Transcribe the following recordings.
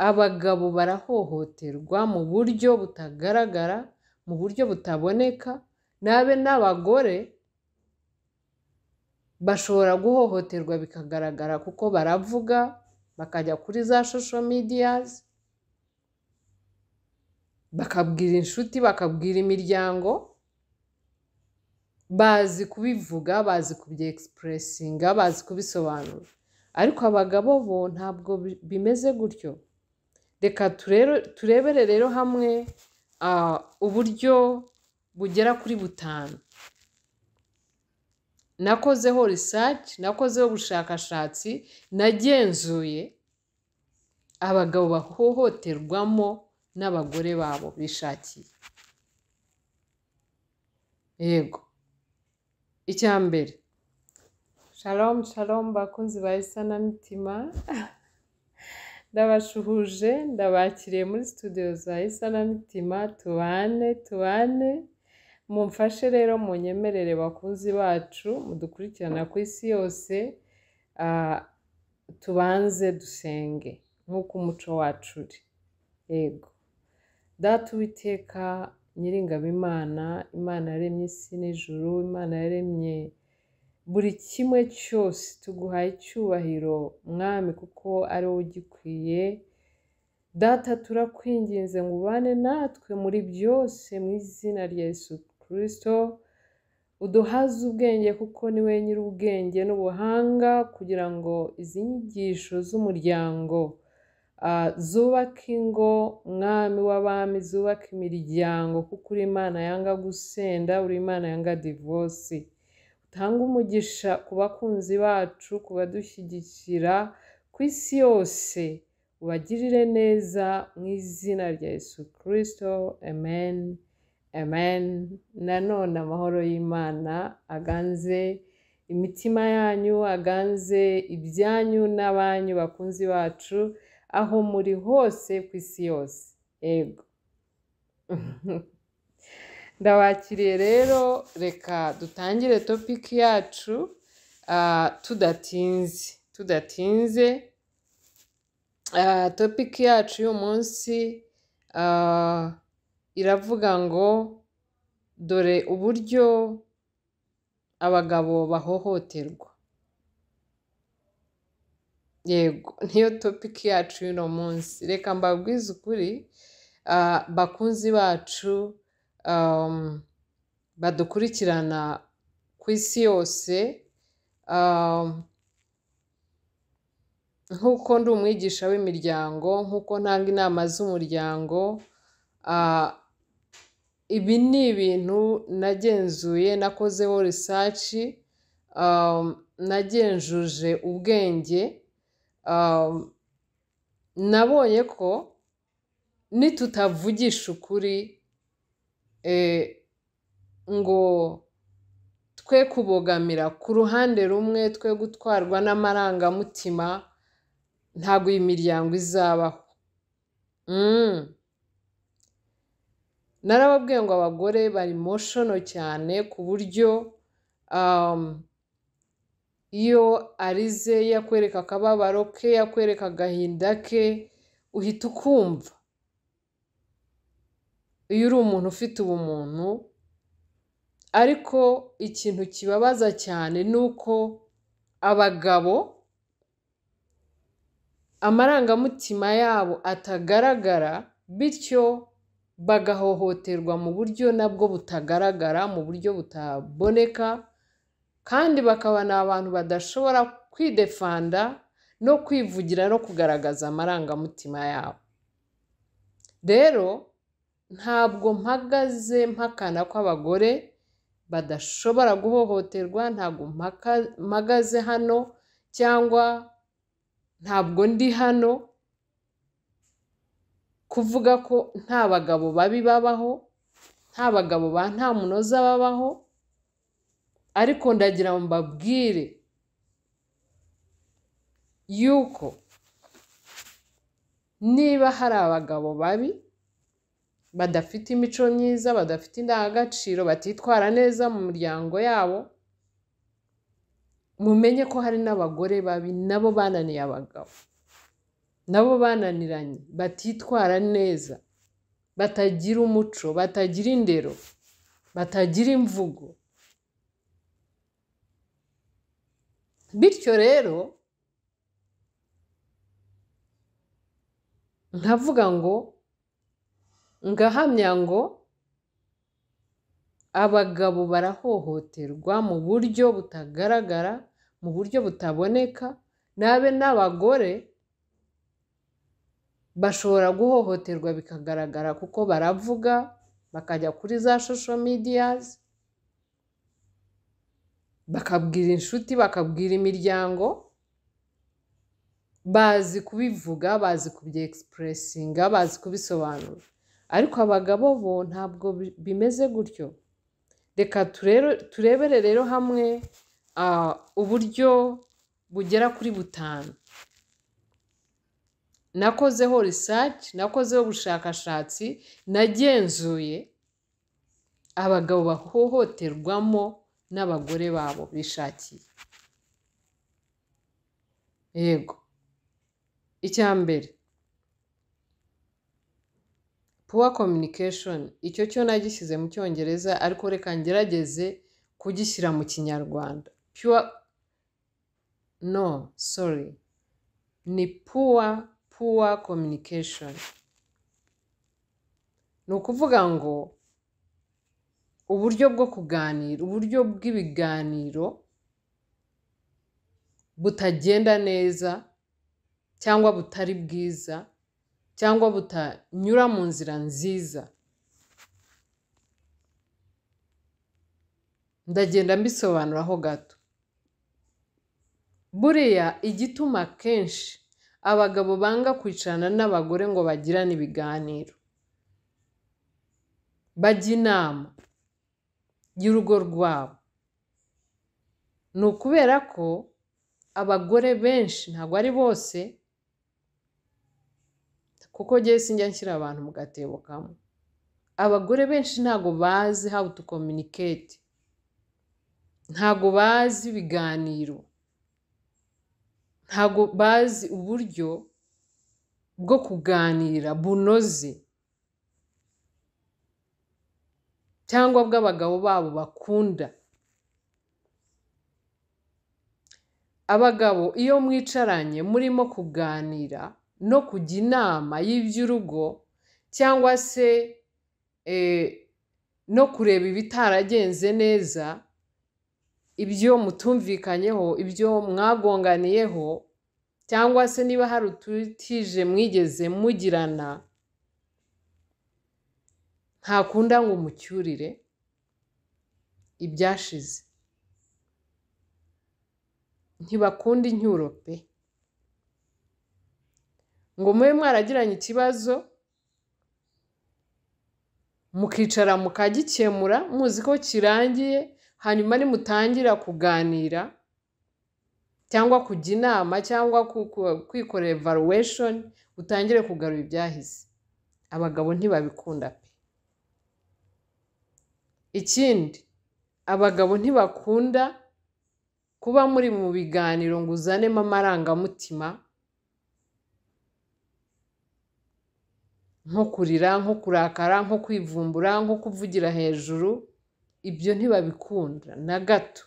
abagabo barahohoterwa mu buryo butagaragara, mu buryo butaboneka, n'abagore bashobora guhohoterwa bikagaragara kuko baravuga, bakajya kuri za social medias, bakabwira inshuti, bakabwira imiryango, bazi kubivuga, bazi kubyeexpressinga, bazi kubisobanura. Ariko abagabo bo ntabwo bimeze gutyo. Reka turebere rero hamwe uburyo bugera kuri 5 nakozeho research, nakozeho ubushakashatsi, nagenzuye abagabo bahohoterwamo n'abagore babo bishakiye. Yego. Icyambere, shalom bakunzi ba Isanamitima, ndabashuhuje, ndabakiriye muri studio za Isanamitima, tubane, mumfashe rero munyemerere bakunzi bacu, mudukurikirana ku isi yose, tubanze dusenge nk'uko umuco wacu uri. Yego. Data Uwiteka Nyiringabo Imana yaremye isi n'ijuru, Imana yaremye buri kimwe cyose, tuguhaye icyubahiro mwami kuko ari wowe ugikwiye. Data turakwinginze ngo ubane natwe muri byose mu izina rya Yesu Kristo, uduhaze ubwenge kuko ni we nyir'ubwenge n'ubuhanga, kugira ngo izi nyigisho z'umuryango zubaka ingo, mwami w'abami, zubaka imiryango, kuko uri Imana yanga gusenda, uri Imana yanga divorce. Utanga umugisha ku bakunzi bacu, ku badushyigikira ku isi yose, ubagirire neza mu izina rya Yesu Kristo, amen, amen. Nanone amahoro y'Imana aganze imitima yanyu, aganze ibyanyu n'abanyu bakunzi bacu, aho muri hose ku isi yose. Ego. Ndabakiriye rero, reka dutangire topic yacu tudatinze. Topic yacu y'uyu munsi iravuga ngo dore uburyo abagabo bahohoterwa. Yego, niyo topic yacu y'uno munsi. Reka mbabwize ukuri, bakunzi bacu badukurikirana ku isi yose, nk'uko ndi umwigisha w'imiryango, nk'uko ntanga inama z'umuryango, ibi ni ibintu nagenzuye, nakozeho research, nagenjuje ubwenge, nabonye ko nitutavugisha ukuri ngo twe kubogamira ku ruhande rumwe, twe gutwarwa n'amarangamutima, ntabwo iyi miryango izabaho. Narababwiye ngo abagore bari emotional cyane, ku buryo iyo arize yakwereka akababaro ke, yakwereka agahinda ke, uhita ukumva. Iyo uri umuntu ufite ubumuntu, ariko ikintu kibabaza cyane ni uko abagabo amarangamutima yabo atagaragara, bityo bagahohoterwa mu buryo nabwo butagaragara, mu buryo butaboneka, kandi bakaba ni abantu badashobora kwidefanda no kwivugira no kugaragaza amarangamutima yabo. Rero ntabwo mpagaze mpakana ko abagore badashobora guhohoterwa, ntabwo mpagaze hano cyangwa ntabwo ndi hano kuvuga ko nta bagabo babi babaho, nta bagabo ba nta munoza babaho, ariko ndagira ngo mbabwire yuko niba hari abagabo babi badafite imico myiza, badafite indangagaciro, batitwara neza mu miryango yabo, mumenye ko hari n'abagore babi nabo bananiye abagabo. nabo bananiranye, batitwara neza, batagira umuco, batagira indero, batagira imvugo. Bityo rero nkavuga ngo, ngahamya ngo abagabo barahohoterwa mu buryo butagaragara, mu buryo butaboneka, n'abagore bashobora guhohoterwa bikagaragara kuko baravuga, bakajya kuri za social medias, bakabwira inshuti, bakabwira imiryango, bazi kubivuga, bazi kubyeexpressinga, bazi kubisobanura. Ariko abagabo bo ntabwo bimeze gutyo. Reka turebere rero hamwe uburyo bugera kuri 5 nakozeho research, nakozeho ubushakashatsi, nagenzuye abagabo bahohoterwamo n'abagore babo bishakiye. Yego, icya mbere, poor communication. Icyo cyo nagishyize mu Cyongereza, ariko reka ngerageze kugishyira mu Kinyarwanda. Ni poor communication. Ni ukuvuga ngo uburyo bwo kuganira, uburyo bw'ibiganiro butagenda neza, cyangwa butari bwiza, cyangwa butanyura mu nzira nziza. Ndagenda mbisobanuraho gato. Buriya igituma kenshi abagabo banga kwicarana n'abagore ngo bagirane ibiganiro, bajya inama y'urugo rwabo, ni ukubera ko abagore benshi, ntabwo ari bose, kuko njyewe sinjya nshyira abantu mu gatebo kamwe, abagore benshi ntabwo bazi how to communicate, ntabwo bazi ibiganiro, ntabwo bazi uburyo bwo kuganira bunoze, cyangwa bw'abagabo babo bakunda. Abagabo iyo mwicaranye murimo kuganira no kujya inama y'iby'urugo, cyangwa se no kureba ibitaragenze neza, ibyo mutumvikanyeho, ibyo mwagonganiyeho, cyangwa se niba hari ututije mwigeze mugirana, ntakunda ngo umucyurire ibyashize. Ntibakunda incyuro pe. Ngo mube mwaragiranye ikibazo, mukicara mukagikemura muzi ko kirangiye, hanyuma nimutangira kuganira cyangwa kujya inama cyangwa kwikorera evaluation, utangire kugarura ibyahise. Abagabo ntibabikunda pe. Ikindi, abagabo ntibakunda kuba muri mu biganiro ngo uzanemo amarangamutima, nko kurira, nko kurakara, nko kwivumbura, nko kuvugira hejuru. Ibyo ntibabikunda na gato,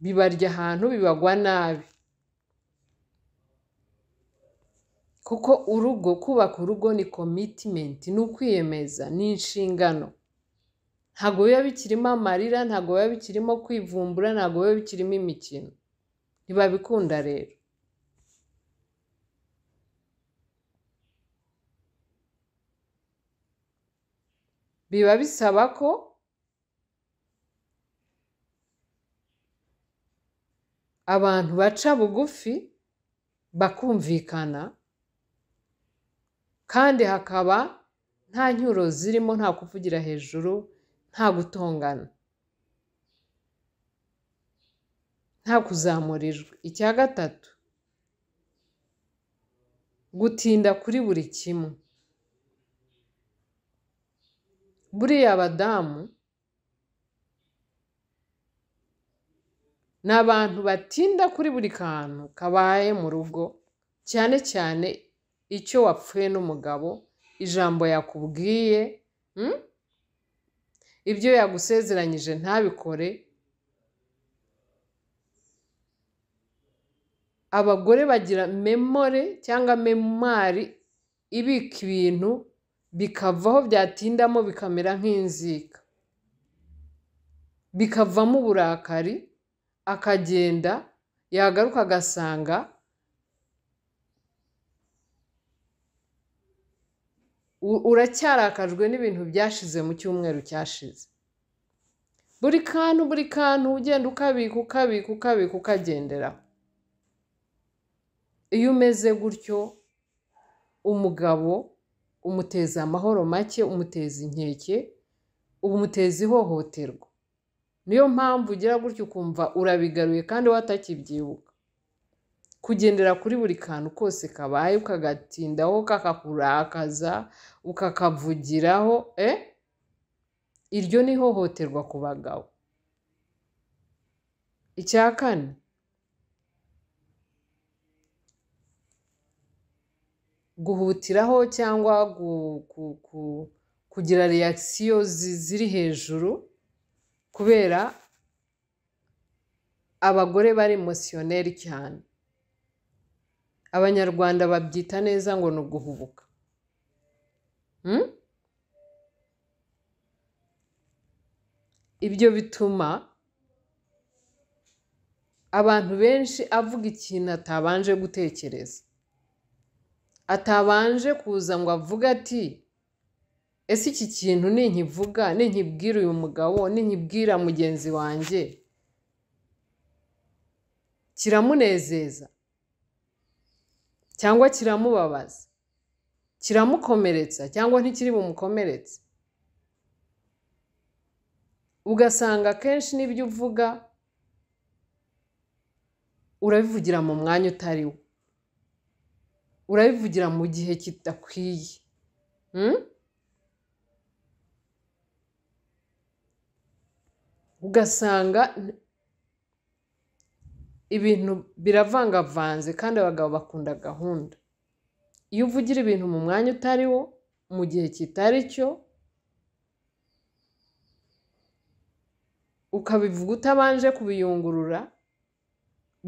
bibarya ahantu, bibagwa nabi. Kuko kubaka urugo ni commitment, ni ukwiyemeza, ni inshingano. Ntabwo biba bikirimo amarira, ntabwo biba bikirimo kwivumbura, ntabwo biba bikirimo imikino. Ntibabikunda rero. Biba bisaba ko abantu baca bugufi bakumvikana, kandi hakaba nta ncyuro zirimo, nta kuvugira hejuru, nta gutongana, nta kuzamura ijwi. Icya gatatu, gutinda kuri buri kimwe. Buriya abadamu ni abantu batinda kuri buri kantu kabaye mu rugo, cyane cyane icyo wapfuye n'umugabo, ijambo yakubwiye, ibyo yagusezeranyije ntabikore. Abagore bagira memore cyangwa memwari ibika ibintu bikavaho byatindamo bikamera nk'inzika, bikavamo uburakari, akagenda yagaruka agasanga uracyarakajwe n'ibintu byashize mu cyumweru cyashize. Buri kantu ugenda ukabika ukagenderaho. Iyo umeze gutyo, umugabo umuteza amahoro make, umuteza inkeke, umuteza ihohoterwa. Niyo mpamvu ugira gutyo ukumva urabigaruye kandi watakibyibuka. Kugendera kuri buri kantu kose kabaye ukagatindaho, kakakurakaza, ukakavugiraho, iryo ni ihohoterwa ku bagabo. Icya kane, guhutiraho cyangwa kugira reaction ziri hejuru kubera abagore bari emotioneri cyane. Abanyarwanda babyita neza ngo ni uguhubuka. Ibyo bituma abantu benshi avuga ikintu atabanje gutekereza, atabanje kuza ngo avuga ati ese iki kintu ninkivuga, ninkibwira uyu mugabo, ninkibwira mugenzi wanjye kiramunezeza cyangwa kiramubabaza, kiramukomeretsa cyangwa ntikiri bumukomeretse. Ugasanga kenshi n'ibyo uvuga urabivugira mu mwanya utari wo, urabivugira mu gihe kidakwiye. Ugasanga ibintu biravangavanze kandi abagabo bakunda gahunda. Iyo uvugira ibintu mu mwanya utari wo, mu gihe kitari cyo, ukabivuga utabanje kubiyungurura,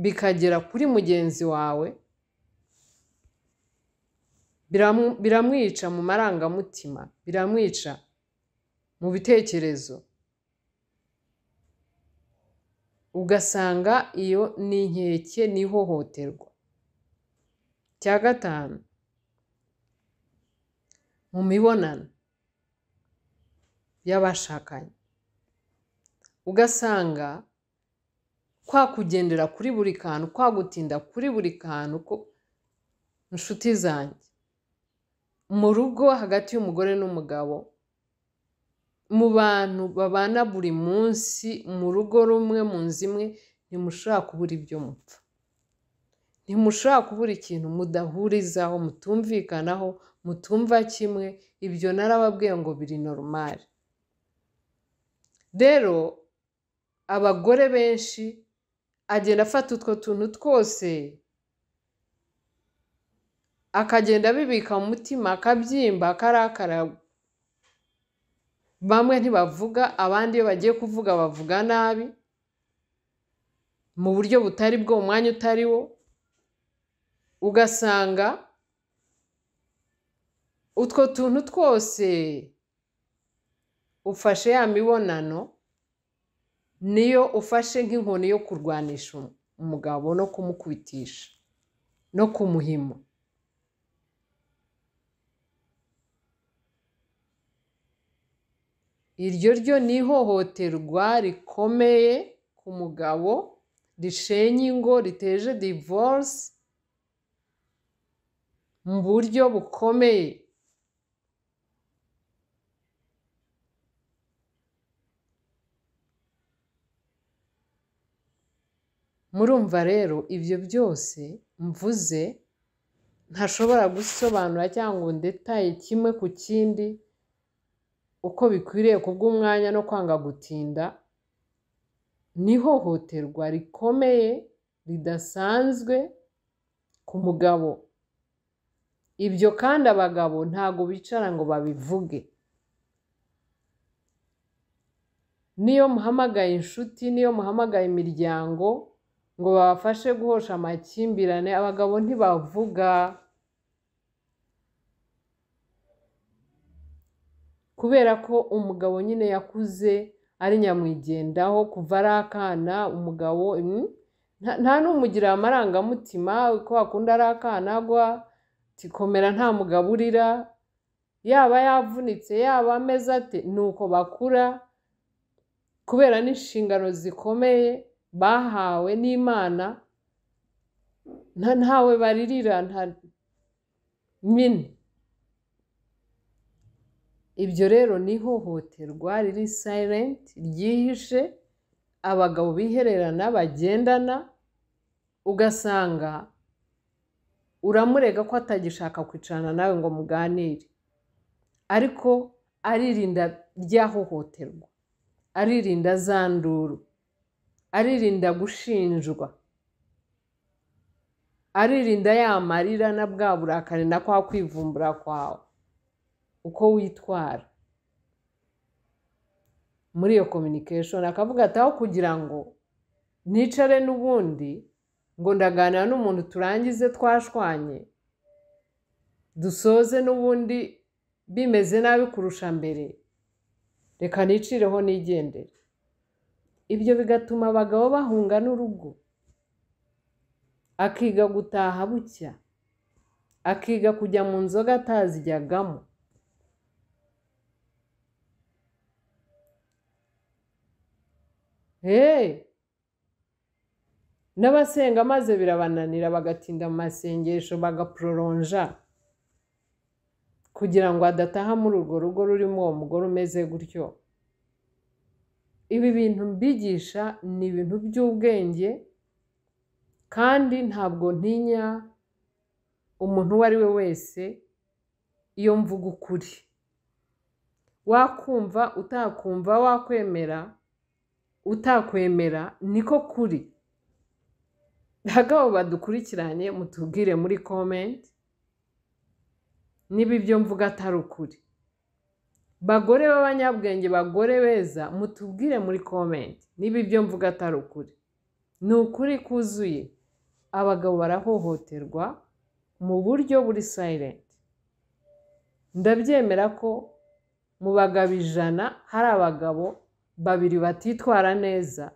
bikagera kuri mugenzi wawe, biramwica mu marangamutima, biramwica mu bitekerezo. Ugasanga iyo ni inkeke, ni ihohoterwa. Cya gatanu, mu mibonano y'abashakanye, ugasanga kwa kugendera kuri buri kantu, kwa gutinda kuri buri kantu. Inshuti zanjye, mu rugo hagati y'umugore n'umugabo, mu bantu babana buri munsi mu rugo rumwe, mu nzu imwe, ntimushobora kubura ibyo mupfa, ntimushobora kubura ikintu mudahurizaho, mutumvikanaho, mutumva kimwe. Ibyo narababwiye ngo biri normal. Rero abagore benshi agenda afata utwo tuntu twose akagenda abibika mu mutima, akabyimba, akarakara. Bamwe ntibavuga, abandi iyo bagiye kuvuga bavuga nabi mu buryo butari bwo, umwanya utari wo. Ugasanga utwo tuntu twose ufashe ya mibonano niyo ufashe nk'inkoni yo kurwanisha umugabo no kumukubitisha no kumuhima. Iryo ryo ni ihohoterwa rikomeye ku mugabo, rishenye ingo, riteje divorce mu buryo bukomeye. Murumva rero ibyo byose mvuze ntashobora gusobanura cyangwa ngo ndetaye kimwe ku kindi uko bikwiriye kubw'umwanya no kwanga gutinda. Ni ihohoterwa rikomeye ridasanzwe ku mugabo ibyo kandi abagabo ntago bicara ngo babivuge. Niyo muhamagaye inshuti, niyo muhamagaye imiryango ngo babafashe guhosha amakimbirane, abagabo ntibavuga. Kubera ko umugabo nyine yakuze ari nyamwigendaho kuva ari akana. Umugabo nta n'umugira amarangamutima ko akunda ari akana agwa tikomera nta mugabo urira, yaba yavunitse yaba ameze ate, nuko bakura kubera n'inshingano zikomeye bahawe n'Imana, ntawe baririra, nta nyine. Ibyo rero ni ihohoterwa riri silent, ryihishe, abagabo bihererana bagendana, ugasanga uramurega ko atagishaka kwicarana nawe ngo muganire, ariko aririnda rya hohoterwa, aririnda za nduru, aririnda gushinjwa, aririnda ya marira na bwa burakari na kwa kwivumbura kwawe uko witwara muri iyo communication. Akavuga ati aho kugira ngo nicare n'ubundi ngo ndaganira n'umuntu turangize twashwanye dusoze n'ubundi bimeze nabi kurusha mbere, reka nicireho nigendere. Ibyo bigatuma abagabo bahunga n'urugo, akiga gutaha bucya, akiga kujya mu nzoga atazijyagamo. N'abasenga maze birabananira bagatinda mu masengesho bagaproronja kugira ngo adataha muri urwo rugo rurimo uwo mugore umeze gutyo. Ibi bintu mbigisha ni ibintu by'ubwenge, kandi ntabwo ntinya umuntu uwo ari we wese iyo mvuga ukuri. Wakumva utakumva, wakwemera utakwemera, niko kuri. Abagabo badukurikiranye mutubwire muri comment niba ibyo mvuga atari ukuri. Bagore b'abanyabwenge, bagore beza, mutubwire muri comment niba ibyo mvuga atari ukuri. Ni ukuri kuzuye. Abagabo barahohoterwa mu buryo buri silent. Ndabyemera ko mu bagabo 100 hari abagabo 2 batitwara neza,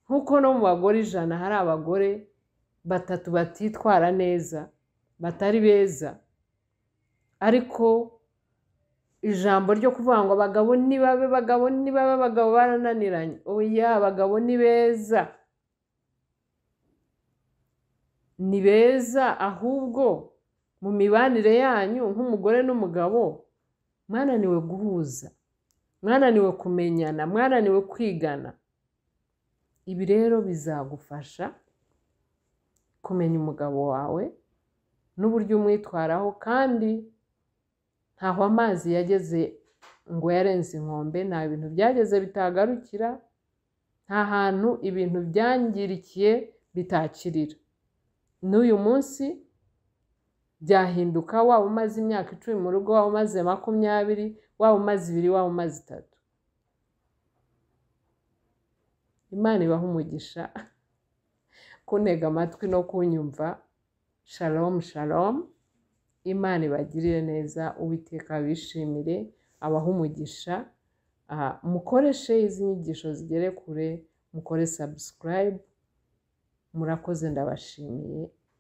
nkuko no mu bagore 100 hari abagore 3 batitwara neza, batari beza. Ariko ijambo ryo kuvuga ngo abagabo nibabe, abagabo nibabe, abagabo barananiranye, oya, abagabo ni beza, ni beza. Ahubwo mu mibanire yanyu nk'umugore n'umugabo mwananiwe guhuza, mwananiwe kumenyana, mwananiwe kwigana. Ibi rero bizagufasha kumenya umugabo wawe n'uburyo umwitwaraho, kandi ntaho amazi yageze ngo yarenze inkombe, nta bintu byageze bitagarukira, nta hantu ibintu byangirikiye bitakirira. N'uyu munsi byahinduka, waba umaze imyaka 10 mu rugo, waba umaze 20, waba umaze 2, waba umaze 3. Imana ibaha umugisha kuntega amatwi no kunyumva. Shalom shalom. Imana ibagirire neza, Uwiteka bishimire, abaha umugisha. Mukoreshe izi nyigisho zigere kure, mukore subscribe. Murakoze, ndabashimiye.